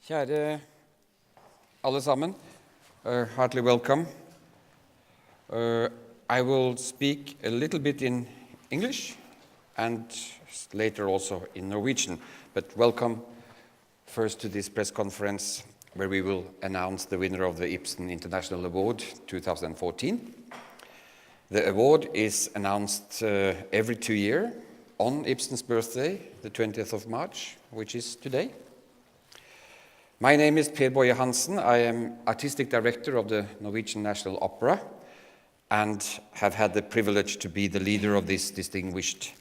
Kjære alle sammen, heartily welcome. I will speak a little bit in English and later also in Norwegian, but welcome first to this press conference where we will announce the winner of the Ibsen International Award 2014. The award is announced every 2 years on Ibsen's birthday, the 20th of March, which is today. My name is Per Boje Hansen. I am Artistic Director of the Norwegian National Opera and have had the privilege to be the leader of this distinguished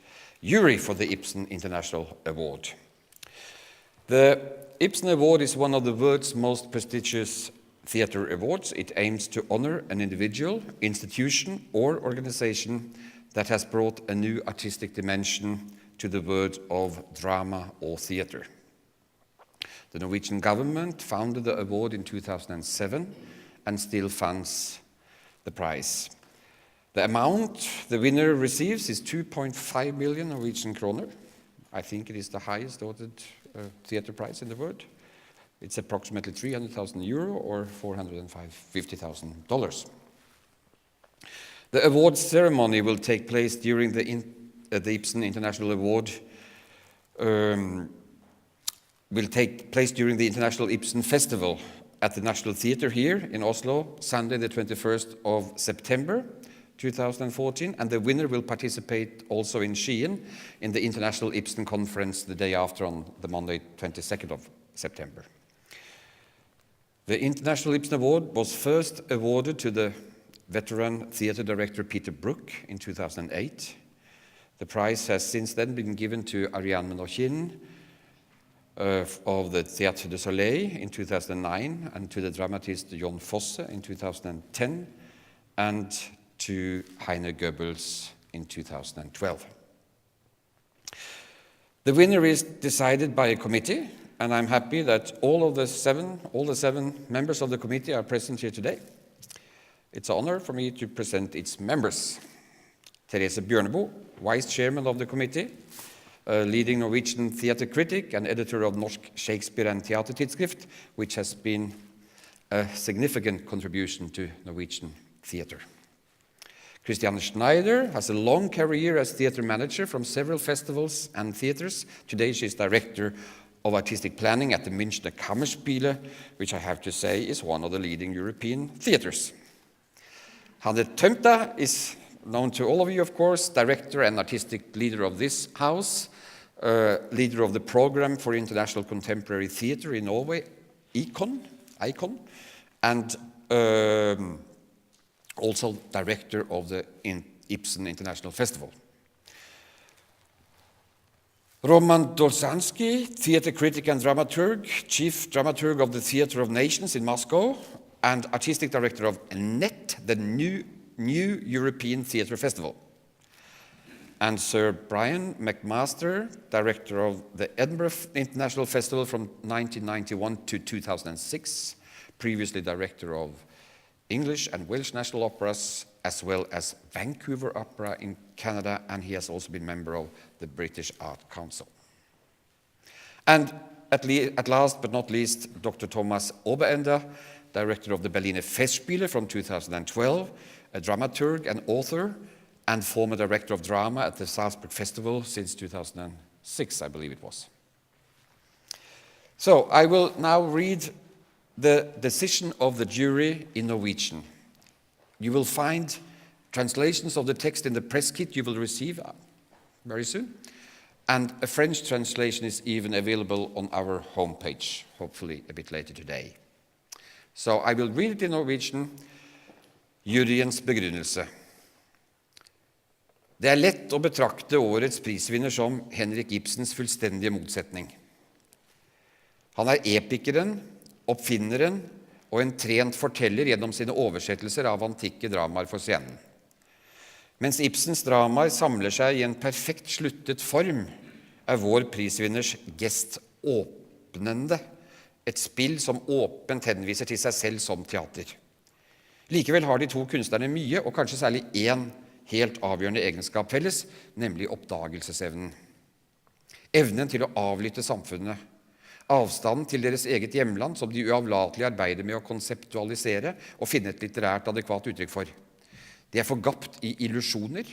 jury for the Ibsen International Award. The Ibsen Award is one of the world's most prestigious theater awards. It aims to honor an individual, institution, or organization that has brought a new artistic dimension to the world of drama or theater. The Norwegian government founded the award in 2007 and still funds the prize. The amount the winner receives is 2.5 million Norwegian kroner. I think it is the highest awarded theater prize in the world. It's approximately 300,000 euro or $450,000. The award ceremony will take place during the Ibsen International Award will take place during the International Ibsen Festival at the Nationaltheatret here in Oslo, Sunday the 21st of September 2014, and the winner will participate also in Skien in the International Ibsen Conference the day after on the Monday 22nd of September. The International Ibsen Award was first awarded to the veteran theater director Peter Brook in 2008. The prize has since then been given to Ariane Menochin of the Théâtre du Soleil in 2009 and to the dramatist Jon Fosse in 2010 and to Heine Goebbels in 2012. The winner is decided by a committee, and I'm happy that all the seven members of the committee are present here today. It's an honor for me to present its members. Therese Bjørneboe, Vice Chairman of the committee, a leading Norwegian theater critic and editor of Norsk Shakespeare and Teatertidsskrift, which has been a significant contribution to Norwegian theater. Christiane Schneider has a long career as theater manager from several festivals and theaters. Today she is director of artistic planning at the Münchner Kammerspiele, which I have to say is one of the leading European theaters. Hanne Tømta is known to all of you, of course, director and artistic leader of this house, leader of the program for international contemporary theater in Norway, Icon, and also director of the Ibsen International Festival. Roman Dolzhansky, theater critic and dramaturg, chief dramaturg of the Theater of Nations in Moscow, and artistic director of NET, the New European Theatre Festival. And Sir Brian McMaster, director of the Edinburgh International Festival from 1991 to 2006, previously director of English and Welsh National Operas, as well as Vancouver Opera in Canada, and he has also been member of the British Art Council. And at last but not least, Dr. Thomas Oberender, director of the Berliner Festspiele from 2012, a dramaturg and author, and former director of drama at the Salzburg Festival since 2006, I believe it was. So I will now read the decision of the jury in Norwegian. You will find translations of the text in the press kit you will receive very soon, and a French translation is even available on our homepage, hopefully a bit later today. So I will read it in Norwegian. Juryens begrunnelse. Det lett å betrakte årets prisvinner som Henrik Ibsens fullstendige motsetning. Han epikeren, oppfinneren og en trent forteller gjennom sine oversettelser av antikke dramaer for scenen. Mens Ibsens dramaer samler seg i en perfekt sluttet form, vår prisvinners gest åpnende, et spill som åpent henviser til seg selv som teater. Likevel har de to kunstnerne mye, og kanskje særlig én helt avgjørende egenskap felles, nemlig oppdagelsesevnen. Evnen til å avlytte samfunnet, Avstanden til deres eget hjemland som de uavlatelig arbeider med å konseptualisere og finne et litterært adekvat uttrykk for. De er forgapt i illusjoner.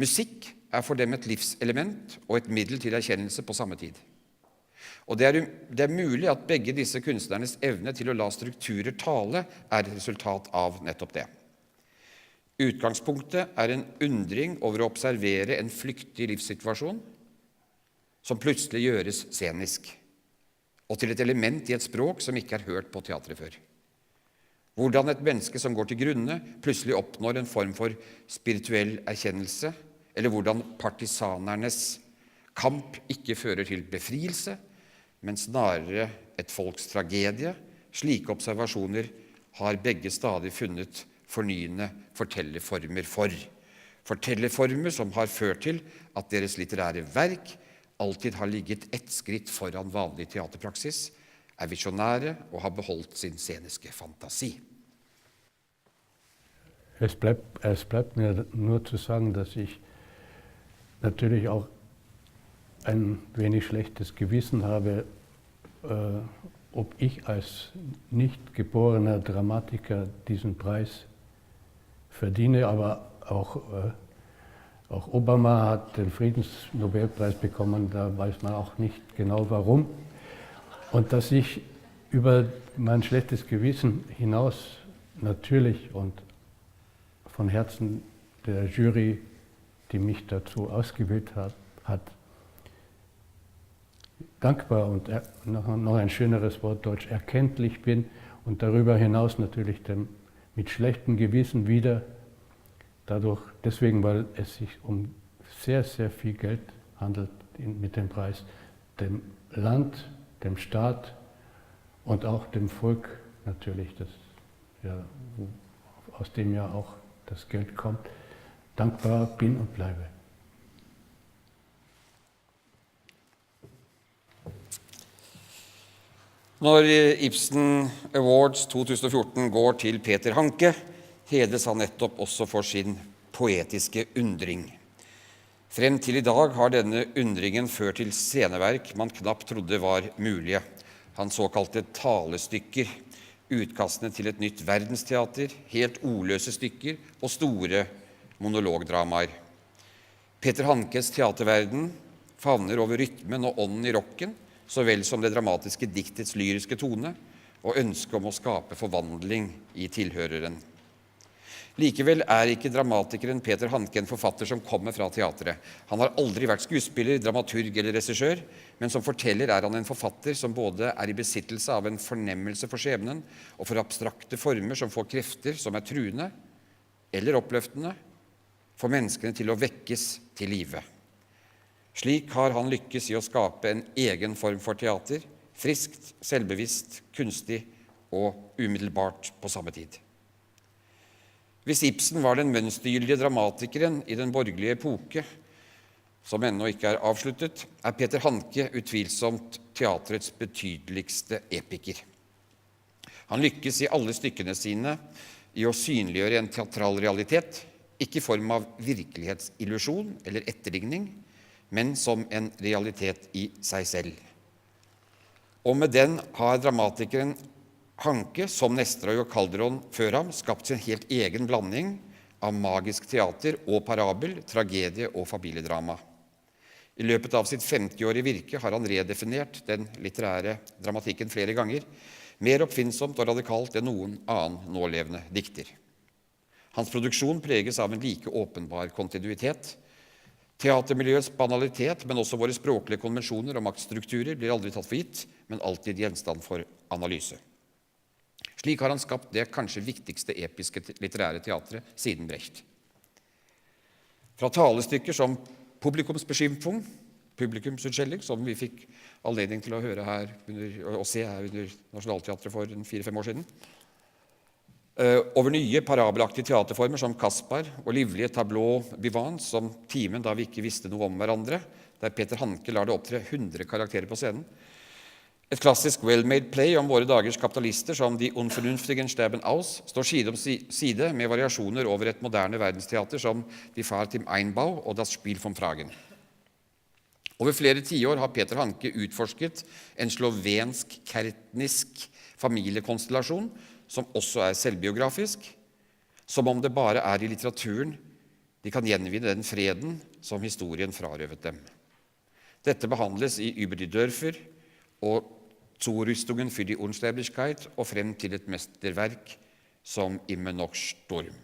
Musikk er for dem et livselement og et middel til erkjennelse på samme tid. Og det er mulig at begge disse kunstnernes evne til å la strukturer tale er et resultat av nettopp det. Utgangspunktet er en undring over å observere en flyktig livssituasjon som plutselig gjøres scenisk, og til et element i et språk som ikke er hørt på teatret før. Hvordan et menneske som går til grunne plutselig oppnår en form for spirituell erkjennelse, eller hvordan partisanernes kamp ikke fører til befrielse, men snarere et folks tragedie. Slike observasjoner har begge stadig funnet fornyende fortellerformer for. Fortellerformer som har ført til at deres litterære verk alltid har ligget ett skritt foran vanlig teaterpraksis, er visionære og har beholdt sin sceniske fantasi. Es bleibt mir nur zu sagen, dass ich natürlich auch ein wenig schlechtes Gewissen habe, ob ich als nicht geborener Dramatiker diesen Preis verdiene, aber auch Obama hat den Friedensnobelpreis bekommen, da weiß man auch nicht genau warum. Und dass ich über mein schlechtes Gewissen hinaus natürlich und von Herzen der Jury, die mich dazu ausgewählt hat, dankbar und noch ein schöneres Wort Deutsch, erkenntlich bin und darüber hinaus natürlich mit schlechtem Gewissen wieder deswegen, weil es sich um sehr, sehr viel Geld handelt mit dem Preis, dem Land, dem Staat und auch dem Volk natürlich, aus dem ja auch das Geld kommt, dankbar bin und bleibe. Når Ibsen Awards 2014 går til Peter Handke, hedres han nettopp også for sin poetiske undring. Frem til i dag har denne undringen ført til sceneverk man knapt trodde var mulige. Hans såkalte talestykker, utkastene til et nytt verdensteater, helt ordløse stykker og store monologdramaer. Peter Handkes teaterverden favner over rytmen og ånden i rocken, så vel som det dramatiske diktets lyriske tone og ønske om å skape forvandling i tilhøreren. Likevel er ikke dramatikeren Peter Handke en forfatter som kommer fra teatret. Han har aldri vært skuespiller, dramaturg eller regissør, men som forteller er han en forfatter som både er i besittelse av en fornemmelse for skjebnen og for abstrakte former som får krefter som er truende eller oppløftende, for menneskene til å vekkes til live. Slik har han lykkes i å skape en egen form for teater, friskt, selvbevisst, kunstig og umiddelbart på samme tid. Hvis Ibsen var den mønstergyldige dramatikeren i den borgerlige epoke, som ennå ikke er avsluttet, er Peter Handke utvilsomt teatrets betydeligste epiker. Han lykkes i alle stykkene sine i å synliggjøre en teatral realitet, ikke i form av virkelighetsillusjon eller etterligning, men som en realitet i seg selv. Og med den har dramatikeren Handke, som Nestroy og Calderon før ham, skapt sin helt egen blanding av magisk teater og parabel, tragedie og familiedrama. I løpet av sitt 50-årige virke har han redefinert den litterære dramatikken flere ganger, mer oppfinnsomt og radikalt enn noen annen nålevende dikter. Hans produksjon preges av en like åpenbar kontinuitet. Teatermiljøets banalitet, men også våre språklige konvensjoner og maktstrukturer blir aldri tatt for gitt, men alltid gjenstand for analyse. Slik har han skapt det kanskje viktigste episke litterære teatret siden Brecht. Fra talestykker som publikumsbeskympfung, publikumsutskjelling, som vi fikk anledning til å høre her og se her under Nationaltheatret for 4-5 år siden, over nye parabelaktige teaterformer som Kaspar og livlige tableau vivants som timen da vi ikke visste noe om hverandre, der Peter Handke lar det opptre 100 karakterer på scenen. Et klassisk well-made play om våre dagers kapitalister som Die Unvernünftigen sterben aus står side om side med variasjoner over et moderne verdensteater som Die Fahrt im Einbau og Das Spiel von Fragen. Over flere tiår har Peter Handke utforsket en slovensk-kertnisk familiekonstellasjon, som også selvbiografisk, som om det bare i litteraturen de kan gjenvinne den freden som historien frarøvet dem. Dette behandles i Über die Dörfer og Zurüstungen für die Unsterblichkeit og frem til et mesterverk som Immer noch Sturm.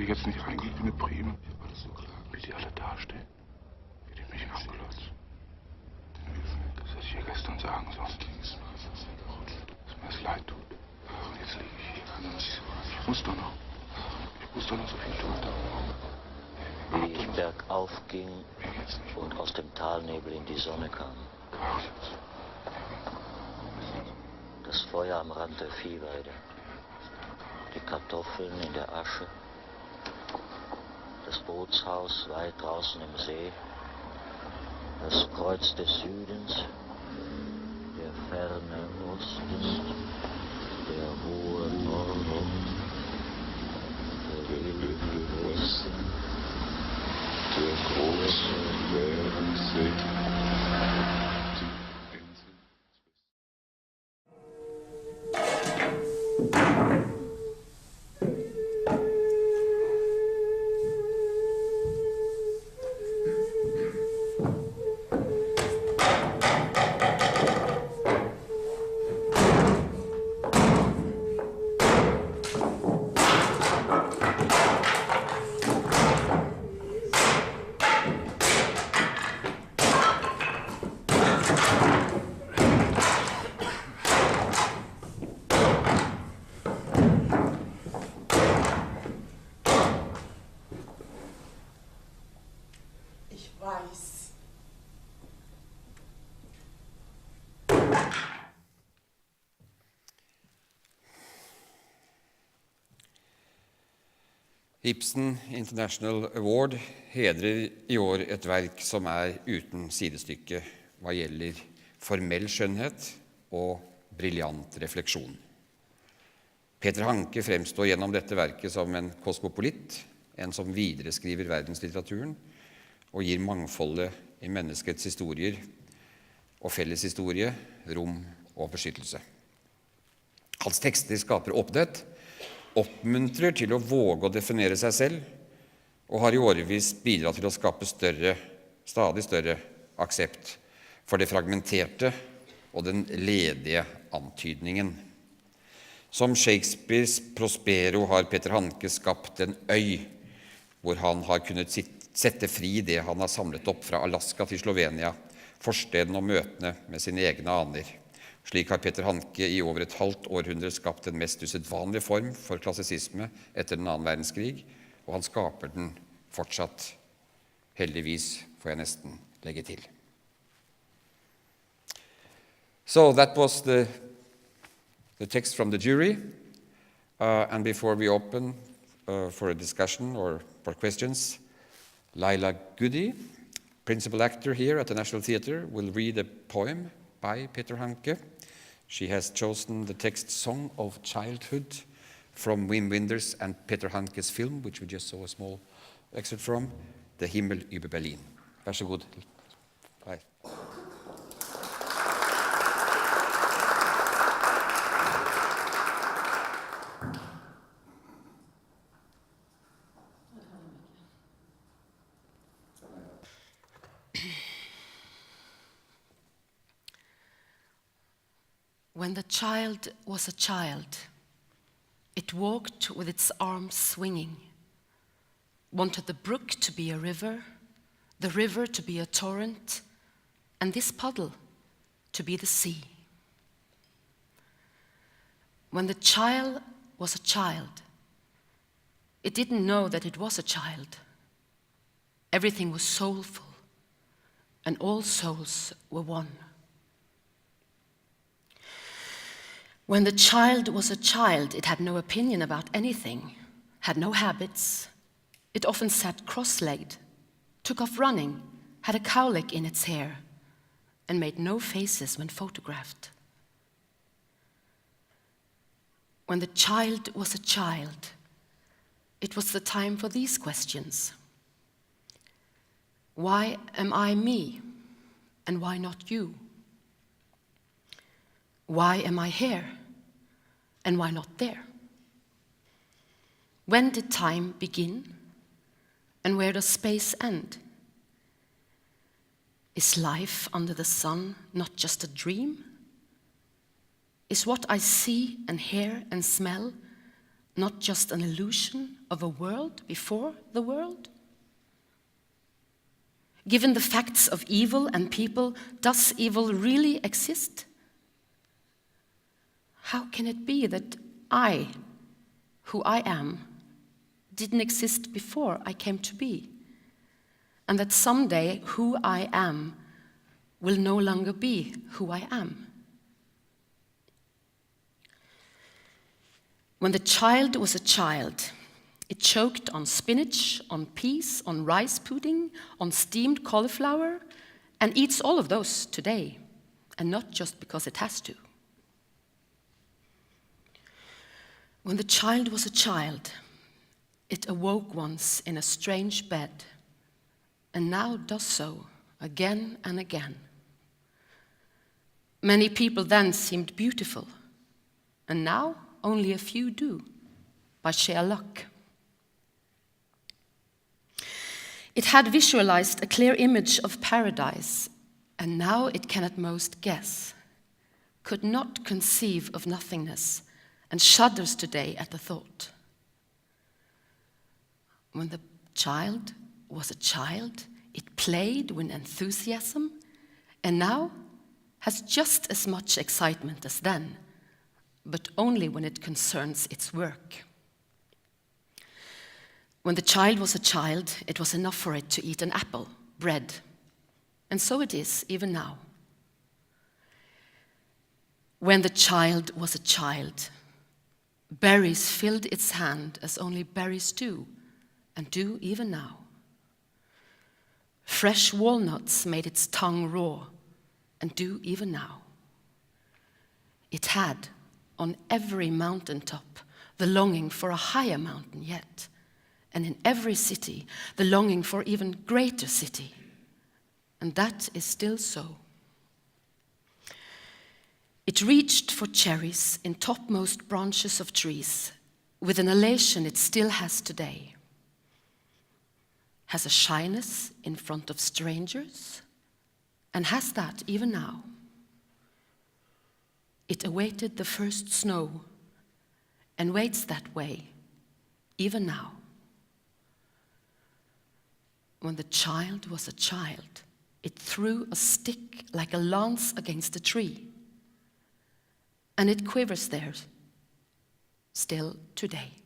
Jetzt nicht reingehen, ich bin eine Breme. War das so klar? Wie die alle dastehen. Wie die mich anglotzt. Das hätte ich ja gestern sagen sollen. Dass mir das leid tut. Und jetzt liege ich hier. Ich muss doch noch. Ich muss doch noch so viel tun. Wie ich bergauf ging und aus dem Talnebel in die Sonne kam. Das Feuer am Rand der Viehweide. Die Kartoffeln in der Asche. Das Bootshaus weit draußen im See, das Kreuz des Südens, der ferne Osten, der hohe Norden, der ewige Westen, der große Meeressee. Ibsen International Award hedrer i år et verk som uten sidestykke hva gjelder formell skjønnhet og briljant refleksjon. Peter Handke fremstår gjennom dette verket som en kosmopolit, en som videreskriver verdenslitteraturen og gir mangfoldet i menneskets historier og felleshistorie, rom og beskyttelse. Hans tekster skaper åpenhet, oppmuntrer til å våge å definere seg selv og har i årevis bidratt til å skape stadig større aksept for det fragmenterte og den ledige antydningen. Som Shakespeares Prospero har Peter Handke skapt en øy hvor han har kunnet sette fri det han har samlet opp fra Alaska til Slovenia, forstedene og møtene med sine egne aner, Slik har Peter Handke i over et halvt århundre skapt en mest usedvanlig form for klassisisme etter den annen verdenskrig, og han skaper den fortsatt, heldigvis, får jeg nesten legge til. So that was the text from the jury, and before we open for a discussion or for questions, Laila Goody, principal actor here at the National Theatre, will read a poem by Peter Handke. She has chosen the text Song of Childhood from Wim Wenders and Peter Handke's film, which we just saw a small excerpt from, The Himmel über Berlin. Vær så god. Bye. When the child was a child, it walked with its arms swinging, wanted the brook to be a river, the river to be a torrent, and this puddle to be the sea. When the child was a child, it didn't know that it was a child. Everything was soulful, and all souls were one. When the child was a child, it had no opinion about anything, had no habits. It often sat cross-legged, took off running, had a cowlick in its hair, and made no faces when photographed. When the child was a child, it was the time for these questions. Why am I me, and why not you? Why am I here, and why not there? When did time begin, and where does space end? Is life under the sun not just a dream? Is what I see and hear and smell not just an illusion of a world before the world? Given the facts of evil and people, does evil really exist? How can it be that I, who I am, didn't exist before I came to be, and that someday who I am will no longer be who I am? When the child was a child, it choked on spinach, on peas, on rice pudding, on steamed cauliflower, and eats all of those today, and not just because it has to. When the child was a child, it awoke once in a strange bed, and now does so again and again. Many people then seemed beautiful, and now only a few do, by sheer luck. It had visualized a clear image of paradise, and now it can at most guess, could not conceive of nothingness, and shudders today at the thought. When the child was a child, it played with enthusiasm, and now has just as much excitement as then, but only when it concerns its work. When the child was a child, it was enough for it to eat an apple, bread, and so it is even now. When the child was a child, berries filled its hand as only berries do, and do even now. Fresh walnuts made its tongue raw, and do even now. It had, on every mountaintop, the longing for a higher mountain yet, and in every city, the longing for even greater city, and that is still so. It reached for cherries in topmost branches of trees, with an elation it still has today. Has a shyness in front of strangers, and has that even now. It awaited the first snow, and waits that way, even now. When the child was a child, it threw a stick like a lance against a tree, and it quivers there still today.